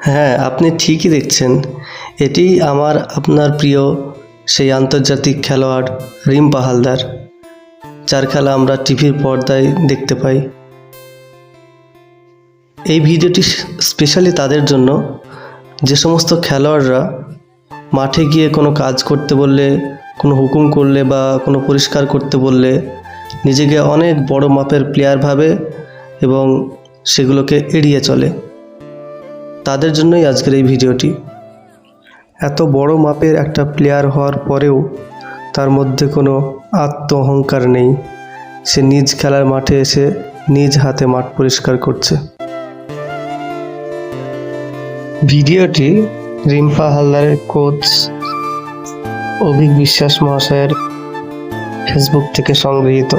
হ্যাঁ, আপনি ঠিকই দেখছেন। এটিই আপনার প্রিয় সেই আন্তর্জাতিক খেলোয়াড় রিম্পা হালদার, যার খেলা আমরা টিভির পর্দায় দেখতে পাই। এই ভিডিওটি স্পেশালি তাদের জন্য, যে সমস্ত খেলোয়াড়রা মাঠে গিয়ে কোনো কাজ করতে বললে, কোনো হুকুম করলে বা কোনো পরিষ্কার করতে বললে নিজেকে অনেক বড় মাপের প্লেয়ার ভাবে এবং সেগুলোকে এড়িয়ে চলে। তাদের জন্যই আজকের এই ভিডিওটি। এত বড় মাপের একটা প্লেয়ার হওয়ার পরেও তার মধ্যে কোনো আত্ম অহংকার নেই। সে নিজ খেলার মাঠে এসে নিজ হাতে মাঠ পরিষ্কার করছে। ভিডিওটি রিম্পা হালদারের কোচ অভিক বিশ্বাস মহাশয়ের ফেসবুক থেকে সংগৃহীত।